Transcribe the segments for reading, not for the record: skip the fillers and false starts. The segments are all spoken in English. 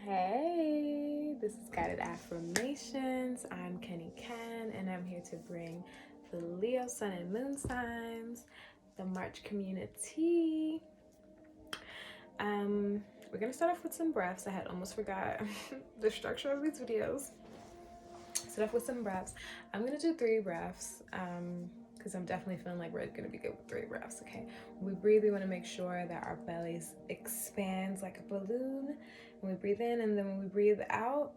Hey, this is Guided Affirmations. I'm Kenny Ken, and I'm here to bring the Leo Sun and Moon signs, the March community. We're gonna start off with some breaths. I had almost forgot the structure of these videos. Start off with some breaths. I'm gonna do 3 breaths. Because I'm definitely feeling like we're gonna be good with 3 breaths. Okay, when we breathe, we want to make sure that our bellies expands like a balloon. When we breathe in, and then when we breathe out,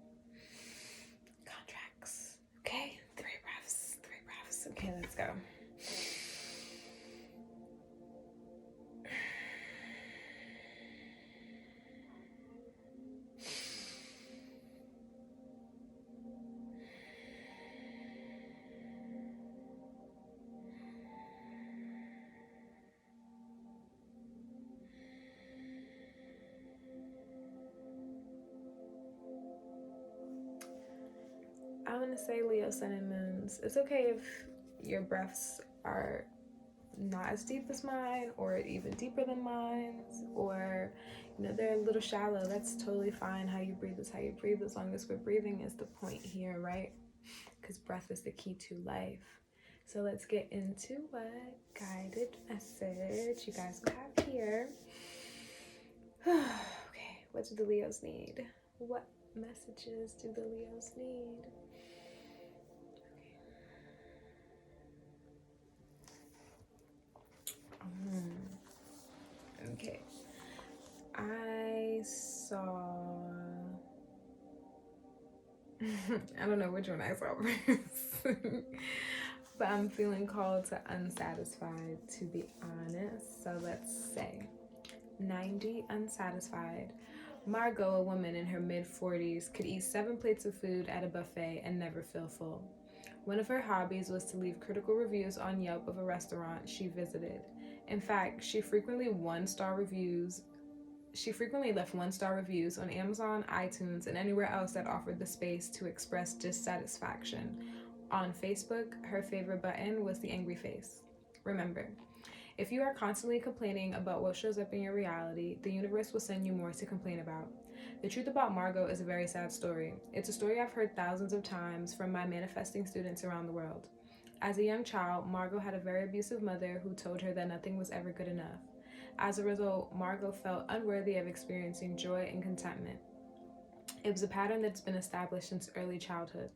contracts. Okay, 3 breaths. Okay, let's go. I want to say Leo, Sun, and Moons. It's okay if your breaths are not as deep as mine, or even deeper than mine, or they're a little shallow. That's totally fine. How you breathe is how you breathe, as long as we're breathing is the point here, right? Because breath is the key to life. So let's get into what guided message you guys have here. Okay, what do the Leos need? What messages do the Leos need? Okay. I saw I don't know which one I saw first. But I'm feeling called to unsatisfied, to be honest. So let's say 90 unsatisfied. Margot, a woman in her mid-40s, could eat 7 plates of food at a buffet and never feel full. One of her hobbies was to leave critical reviews on Yelp of a restaurant she visited. In fact, she frequently left 1-star reviews on Amazon, iTunes, and anywhere else that offered the space to express dissatisfaction. On Facebook, her favorite button was the angry face. Remember, if you are constantly complaining about what shows up in your reality, the universe will send you more to complain about. The truth about Margot is a very sad story. It's a story I've heard thousands of times from my manifesting students around the world. As a young child, Margot had a very abusive mother who told her that nothing was ever good enough. As a result, Margot felt unworthy of experiencing joy and contentment. It was a pattern that's been established since early childhood.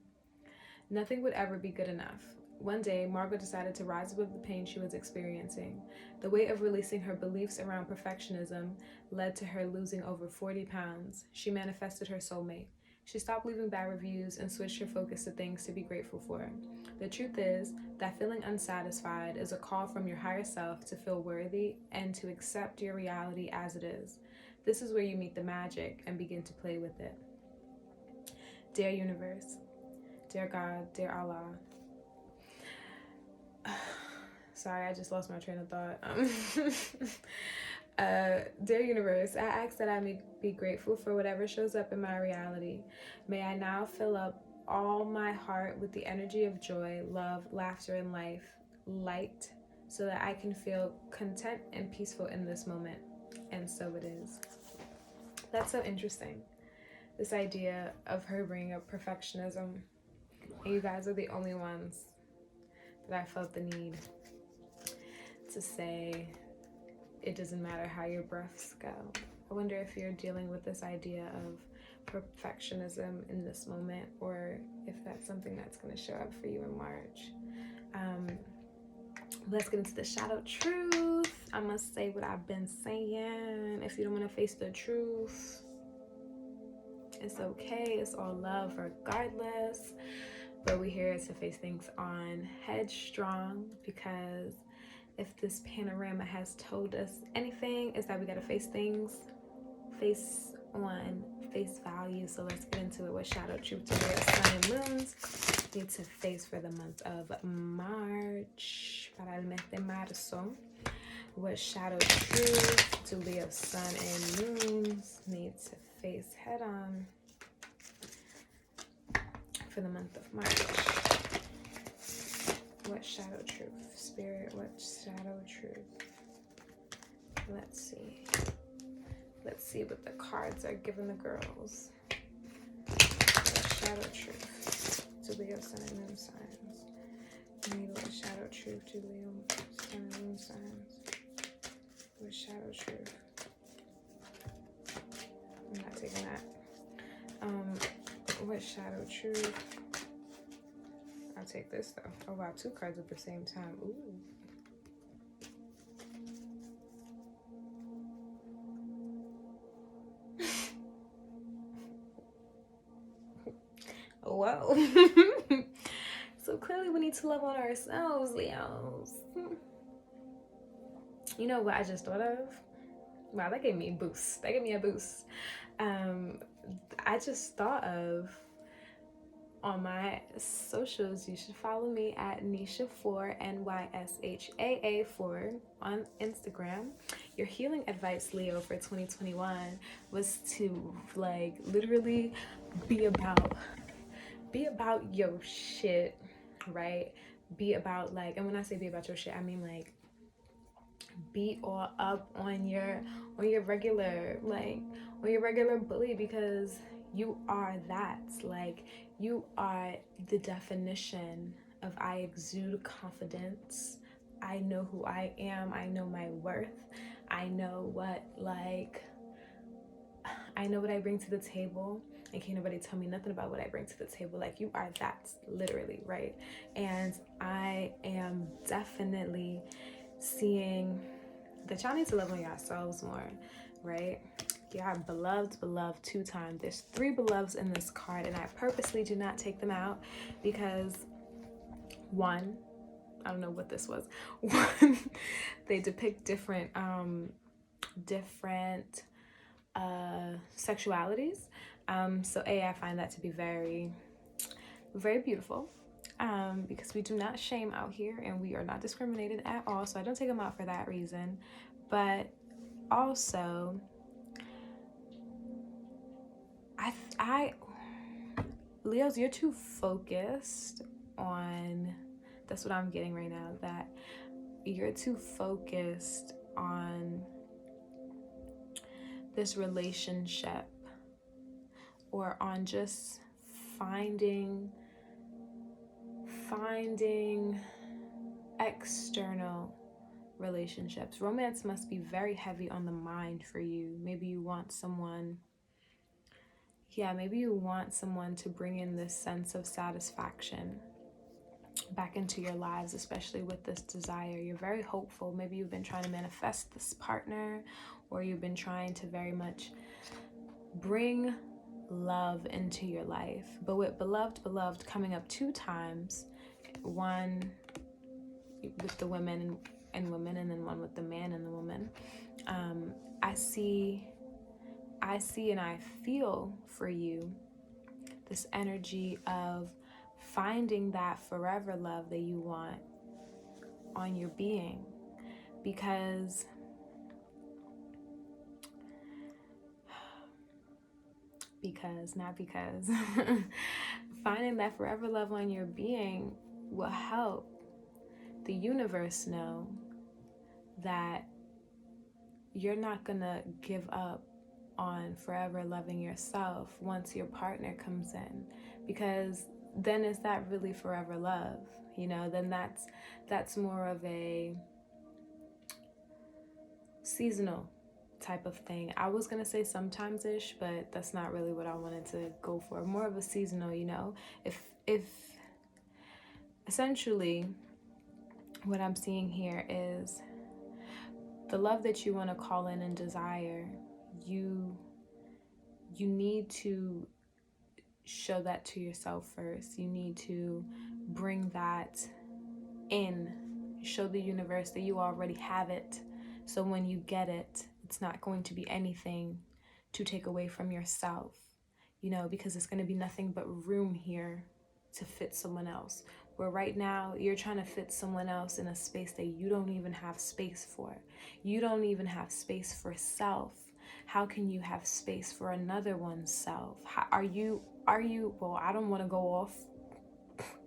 Nothing would ever be good enough. One day, Margot decided to rise above the pain she was experiencing. The weight of releasing her beliefs around perfectionism led to her losing over 40 pounds. She manifested her soulmate. She stopped leaving bad reviews and switched her focus to things to be grateful for. The truth is that feeling unsatisfied is a call from your higher self to feel worthy and to accept your reality as it is. This is where you meet the magic and begin to play with it. Dear Universe, dear God, dear Allah. Sorry, I just lost my train of thought. Dear Universe, I ask that I may be grateful for whatever shows up in my reality. May I now fill up all my heart with the energy of joy, love, laughter, and light, so that I can feel content and peaceful in this moment. And so it is. That's so interesting. This idea of her bringing up perfectionism. And you guys are the only ones that I felt the need to say it doesn't matter how your breaths go. I wonder if you're dealing with this idea of perfectionism in this moment, or if that's something that's going to show up for you in March. Let's get into the shadow truth. I must say what I've been saying. If you don't want to face the truth, it's okay. It's all love regardless. But we're here to face things on headstrong, because if this panorama has told us anything, is that we got to face things face on face value. So let's get into it. What shadow truth do Leo, Sun, and Moons need to face for the month of March? Para el mes de marzo. What shadow truth do Leo, Sun, and Moons need to face head on for the month of March? What shadow truth? Spirit, what shadow truth? Let's see. Let's see what the cards are giving the girls. Shadow truth to Leo, Sun, and Moon signs. Needle and shadow truth to Leo, Sun, and Moon signs. With shadow truth. I'm not taking that. What shadow truth? I'll take this though. Oh wow, 2 cards at the same time. Ooh. Whoa. So clearly we need to love on ourselves, Leos. You know what I just thought of? Wow, that gave me a boost. That gave me a boost. I just thought of, on my socials, you should follow me at Nisha4, NYSHAA4 on Instagram. Your healing advice, Leo, for 2021 was to like literally be about your shit, right? Be about like, and when I say be about your shit, I mean like be all up on your regular, like on your regular bully, because you are that. Like, you are the definition of I exude confidence. I know who I am. I know my worth. I know what I bring to the table. And can't nobody tell me nothing about what I bring to the table. Like, you are that, literally, right? And I am definitely seeing that y'all need to love on yourselves more, right? Yeah, beloved 2 times. There's 3 beloveds in this card, and I purposely do not take them out because, one, I don't know what this was. One, they depict different sexualities. So I find that to be very, very beautiful. Because we do not shame out here, and we are not discriminated at all. So I don't take them out for that reason. But also, Leos, you're too focused on, that's what I'm getting right now, that you're too focused on this relationship, or on just finding external relationships. Romance must be very heavy on the mind for you. Maybe you want someone to bring in this sense of satisfaction back into your lives, especially with this desire. You're very hopeful. Maybe you've been trying to manifest this partner, or you've been trying to very much bring love into your life. But with beloved coming up 2 times, one with the women and women, and then one with the man and the woman, I see and I feel for you this energy of finding that forever love that you want on your being. Because finding that forever love on your being will help the universe know that you're not gonna give up on forever loving yourself once your partner comes in. Because then is that really forever love? You know, then that's more of a seasonal type of thing. I was gonna say sometimes-ish, but that's not really what I wanted to go for. More of a seasonal, you know. If essentially what I'm seeing here is the love that you want to call in and desire, you need to show that to yourself first. You need to bring that in, show the universe that you already have it. So when you get it, it's not going to be anything to take away from yourself, you know, because it's going to be nothing but room here to fit someone else. Where right now you're trying to fit someone else in a space that you don't even have space for. You don't even have space for self. How can you have space for another one's self? Are you, well, I don't want to go off,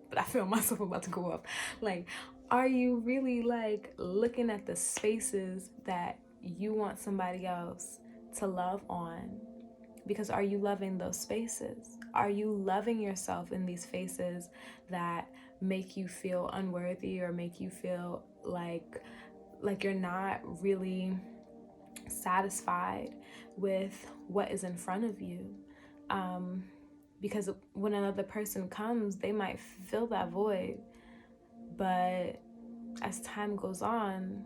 but I feel myself about to go off. Like, are you really like looking at the spaces that you want somebody else to love on. Because are you loving those spaces? Are you loving yourself in these spaces that make you feel unworthy or make you feel like you're not really satisfied with what is in front of you? Because when another person comes, they might fill that void, but as time goes on,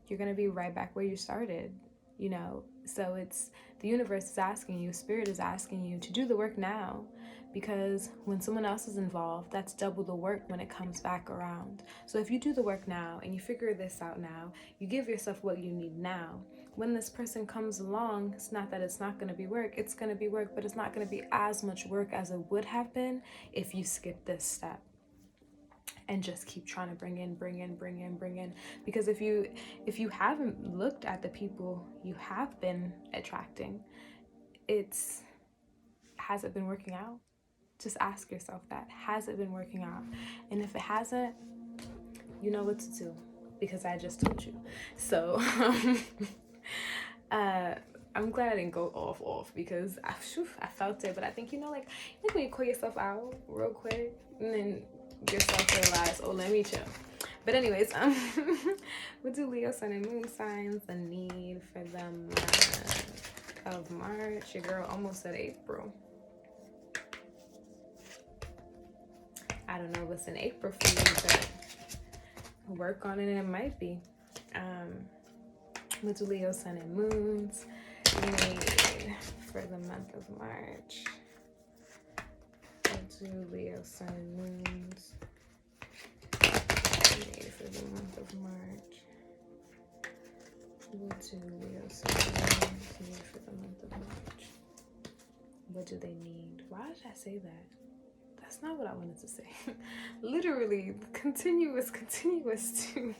you're going to be right back where you started, you know? So it's, the universe is asking you, spirit is asking you to do the work now, because when someone else is involved, that's double the work when it comes back around. So if you do the work now and you figure this out now, you give yourself what you need now, when this person comes along, it's not that it's not going to be work, it's going to be work, but it's not going to be as much work as it would have been if you skip this step and just keep trying to bring in. Because if you haven't looked at the people you have been attracting, has it been working out? Just ask yourself that. Has it been working out? And if it hasn't, you know what to do, because I just told you. So I'm glad I didn't go off because I felt it. But I think, like when you call yourself out real quick and then yourself realize, oh, let me chill. But anyways, what do Leo sun and moon signs the need for the month of March? Your girl almost said April. I don't know what's in April for you, but work on it and it might be. What do Leo sun and moons need for the month of March? What do Leo sun and moons need for the month of March? What do Leo sun and moons need for the month of March? What do they need? Why did I say that? That's not what I wanted to say. Literally, continuous too.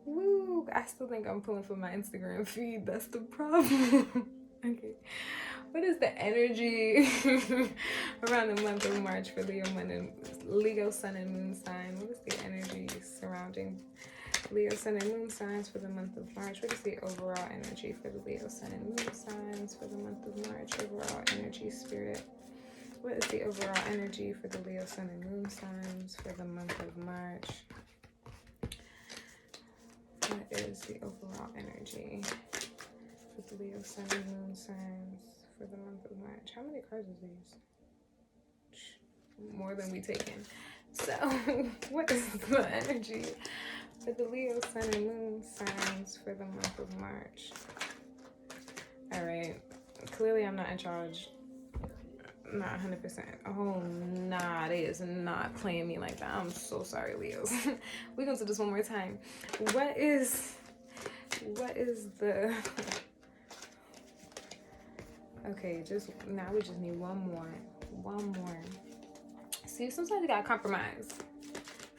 Woo! I still think I'm pulling from my Instagram feed. That's the problem. Okay. What is the energy around the month of March for Leo sun and moon sign? What is the energy surrounding Leo sun and moon signs for the month of March? What is the overall energy for the Leo sun and moon signs for the month of March? Overall energy, spirit. What is the overall energy for the Leo sun and moon signs for the month of March? What is the overall energy for the Leo sun and moon signs for the month of March? How many cards is these? More than we taken. So, what is the energy for the Leo sun and moon signs for the month of March? All right. Clearly, I'm not in charge. Not 100%. Oh, nah, they is not playing me like that. I'm so sorry, Leos. We're going to do this one more time. What is the... Okay, now we just need one more. See, sometimes you gotta compromise.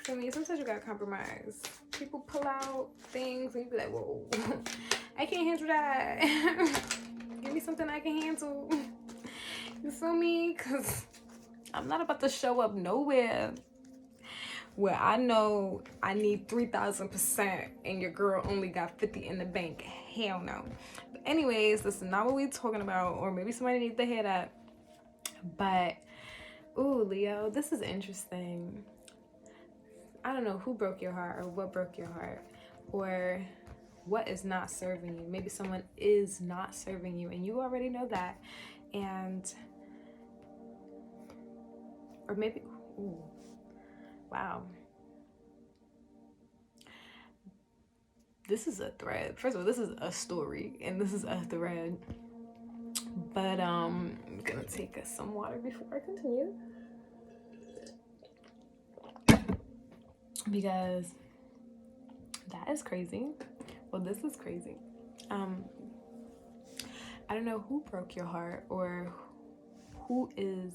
For me, sometimes you gotta compromise. People pull out things and you be like, whoa, I can't handle that. Give me something I can handle. You feel me? Because I'm not about to show up nowhere where I know I need 3,000% and your girl only got 50 in the bank. Hell no. But anyways, this is not what we're talking about, or maybe somebody needs to hear that. But, ooh, Leo, this is interesting. I don't know who broke your heart or what broke your heart or what is not serving you. Maybe someone is not serving you and you already know that. And... Or maybe, ooh, wow. This is a thread. First of all, this is a story and this is a thread. But I'm gonna take some water before I continue. Because that is crazy. Well, this is crazy. I don't know who broke your heart or who is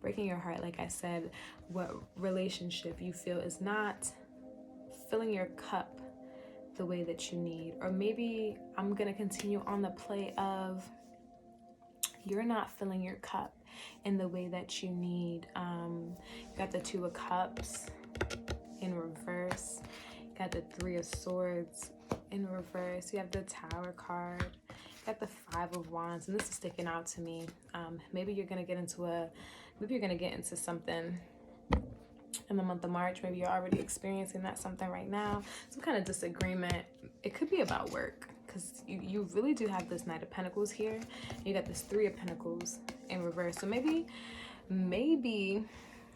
breaking your heart. Like I said, what relationship you feel is not filling your cup the way that you need. Or maybe I'm gonna continue on the play of you're not filling your cup in the way that you need. You got the Two of Cups in reverse. You got the Three of Swords in reverse, you have the Tower card. You got the Five of Wands, and this is sticking out to me. Maybe you're gonna get into something in the month of March. Maybe you're already experiencing that something right now. Some kind of disagreement. It could be about work, because you really do have this Knight of Pentacles here. You got this Three of Pentacles in reverse. So maybe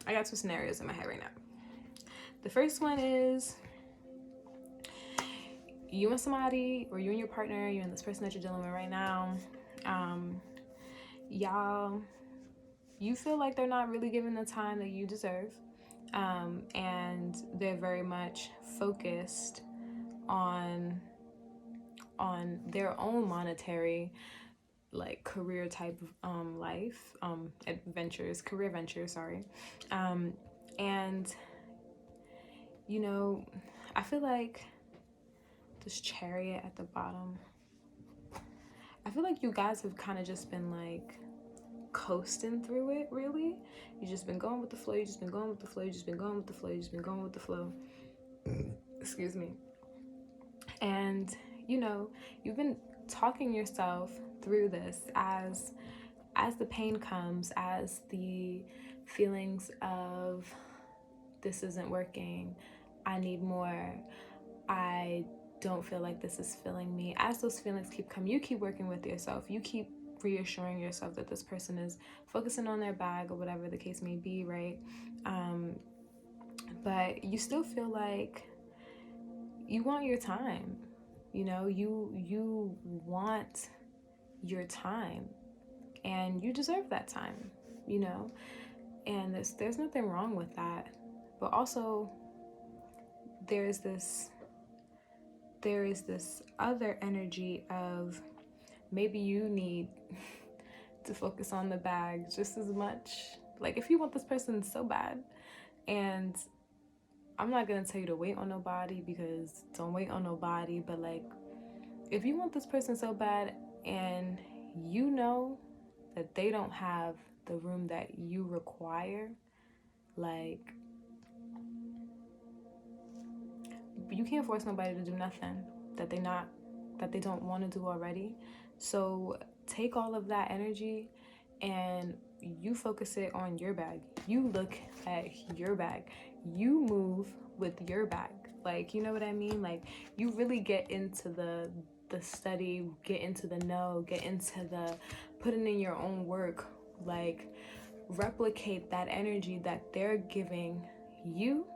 I got two scenarios in my head right now. The first one is you and somebody, or you and your partner, you and this person that you're dealing with right now, you feel like they're not really giving the time that you deserve, and they're very much focused on their own monetary, like, career type of life, career ventures, sorry. And you know, I feel like this Chariot at the bottom, I feel like you guys have kind of just been like coasting through it, really. You've just been going with the flow, you've just been going with the flow, you've just been going with the flow, you've just been going with the flow. Excuse me. And you know, you've been talking yourself through this as the pain comes, as the feelings of this isn't working, I need more, I don't feel like this is filling me. As those feelings keep coming, you keep working with yourself. You keep reassuring yourself that this person is focusing on their bag, or whatever the case may be, right? But you still feel like you want your time. You know, you want your time, and you deserve that time, you know? And there's nothing wrong with that. But also, there is this other energy of maybe you need to focus on the bag just as much. Like, if you want this person so bad, and I'm not gonna tell you to wait on nobody, because don't wait on nobody, but like, if you want this person so bad and you know that they don't have the room that you require, like, you can't force nobody to do nothing that they don't want to do already. So take all of that energy and you focus it on your bag. You look at your bag. You move with your bag. Like, you know what I mean? Like, you really get into the study, get into the know, get into the putting in your own work. Like, replicate that energy that they're giving you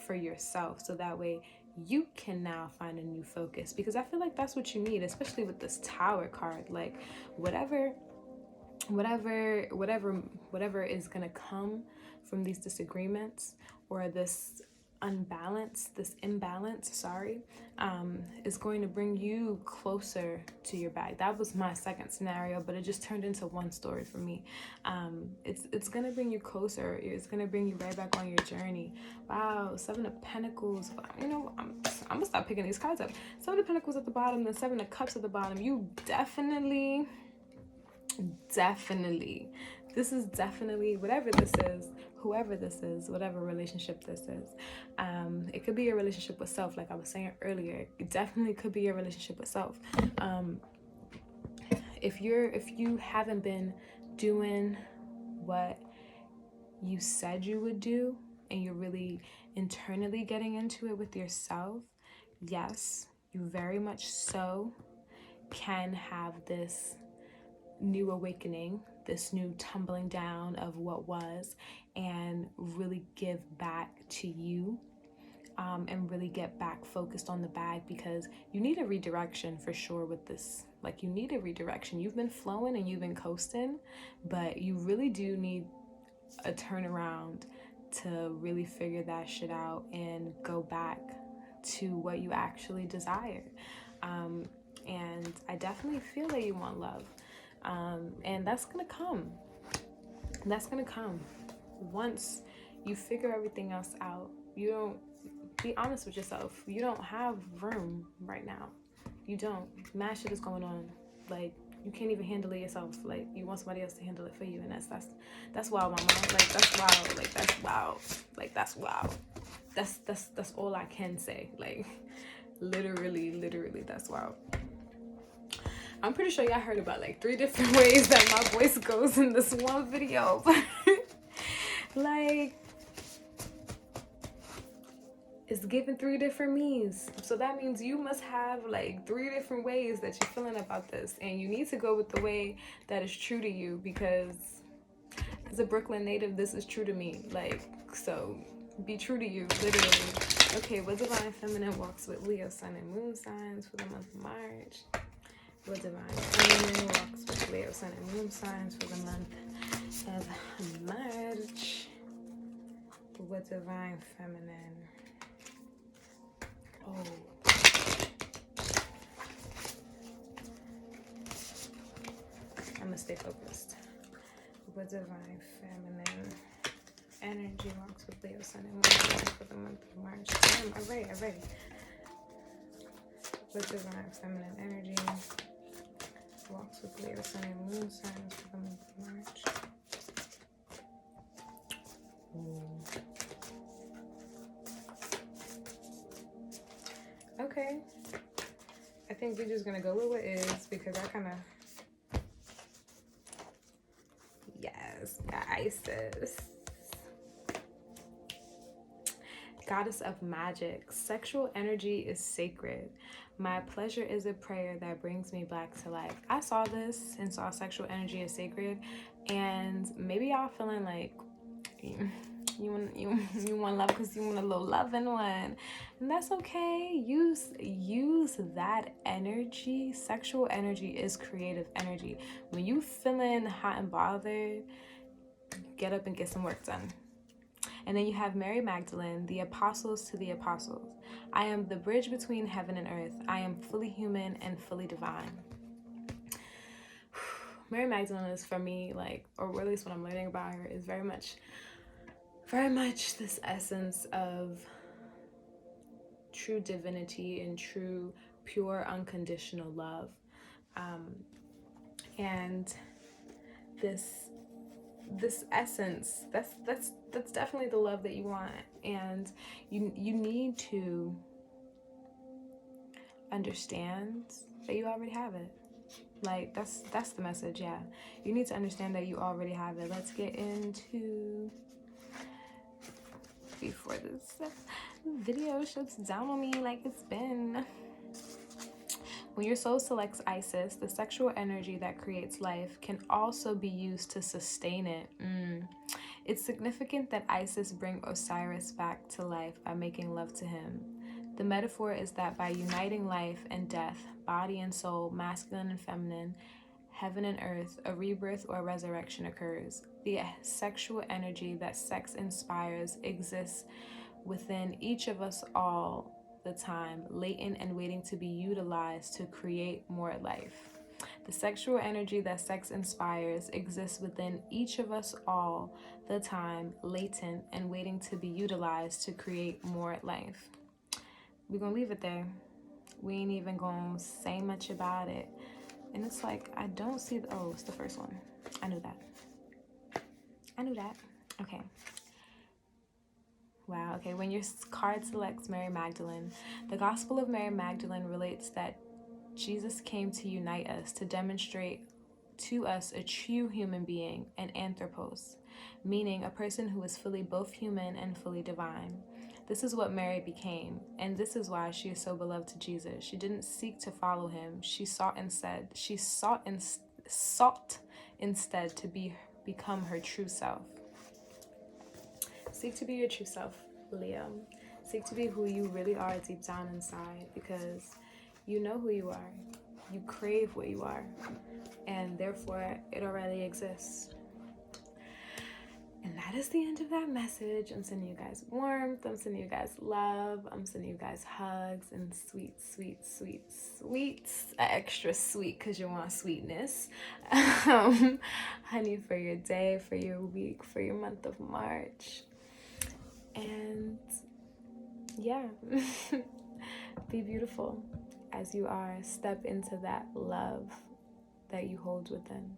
for yourself, so that way you can now find a new focus, because I feel like that's what you need, especially with this Tower card. Like, whatever is gonna come from these disagreements, or this imbalance, is going to bring you closer to your bag. That was my second scenario, but it just turned into one story for me. It's gonna bring you closer. It's gonna bring you right back on your journey. Wow, Seven of Pentacles. You know, I'm gonna stop picking these cards up. Seven of Pentacles at the bottom, then Seven of Cups at the bottom. You definitely, this is definitely, whatever this is, whoever this is, whatever relationship this is, it could be a relationship with self, like I was saying earlier. It definitely could be a relationship with self. If you haven't been doing what you said you would do, and you're really internally getting into it with yourself, yes, you very much so can have this new awakening, this new tumbling down of what was, and really give back to you, and really get back focused on the bag, because you need a redirection for sure with this. Like, you need a redirection. You've been flowing and you've been coasting, but you really do need a turnaround to really figure that shit out and go back to what you actually desire. And I definitely feel that you want love. And that's gonna come. Once you figure everything else out. You don't, be honest with yourself, you don't have room right now. You don't. Mad shit is going on. Like, you can't even handle it yourself. Like, you want somebody else to handle it for you, and that's wild, mama. Like, that's wild. Like, that's wild. Like, that's wild. That's all I can say. Like Literally, that's wild. I'm pretty sure y'all heard about like 3 different ways that my voice goes in this one video. Like, it's given 3 different me's. So that means you must have like 3 different ways that you're feeling about this. And you need to go with the way that is true to you, because as a Brooklyn native, this is true to me. Like, so be true to you, literally. Okay, what divine feminine walks with Leo, sun, and moon signs for the month of March? What divine feminine walks with Leo, sun, and moon signs for the month of March? What divine feminine? Oh. I'm gonna stay focused. What divine feminine energy walks with Leo, sun, and moon signs for the month of March? Alright. What divine feminine energy walks with Leo, sun, and moon signs for the month of March? Okay. I think we're just gonna go with what is, because I kind of... Yes, got Isis. Goddess of magic. Sexual energy is sacred. My pleasure is a prayer that brings me back to life. I saw this and saw sexual energy is sacred, and maybe y'all feeling like you want love because you want a little loving one, and that's okay. Use that energy. Sexual energy is creative energy. When you feeling hot and bothered, get up and get some work done. And then you have Mary Magdalene, the apostles to the apostles. I am the bridge between heaven and earth. I am fully human and fully divine. Mary Magdalene is, for me, like, or at least what I'm learning about her, is very much this essence of true divinity and true, pure, unconditional love. And this essence, that's definitely the love that you want. And you need to understand that you already have it. Like, that's the message. Yeah, you need to understand that you already have it. Let's get into, before this video shuts down on me like it's been. When your soul selects Isis, the sexual energy that creates life can also be used to sustain it. It's significant that Isis bring Osiris back to life by making love to him. The metaphor is that by uniting life and death, body and soul, masculine and feminine, heaven and earth, a rebirth or resurrection occurs. The sexual energy that sex inspires exists within each of us all the time, latent and waiting to be utilized to create more life. The sexual energy that sex inspires exists within each of us all the time, latent and waiting to be utilized to create more life. We're gonna leave it there. We ain't even gonna say much about it. And it's like, I don't see it's the first one. I knew that. Okay. Wow, okay. When your card selects Mary Magdalene, the Gospel of Mary Magdalene relates that Jesus came to unite us, to demonstrate to us a true human being, an anthropos, meaning a person who is fully both human and fully divine. This is what Mary became, and this is why she is so beloved to Jesus. She didn't seek to follow him. She sought instead to become her true self. Seek to be your true self, Leo. Seek to be who you really are deep down inside, because you know who you are. You crave what you are, and therefore it already exists. And that is the end of that message. I'm sending you guys warmth. I'm sending you guys love. I'm sending you guys hugs and sweets. Extra sweet because you want sweetness. Honey, for your day, for your week, for your month of March. And yeah, be beautiful as you are. Step into that love that you hold within.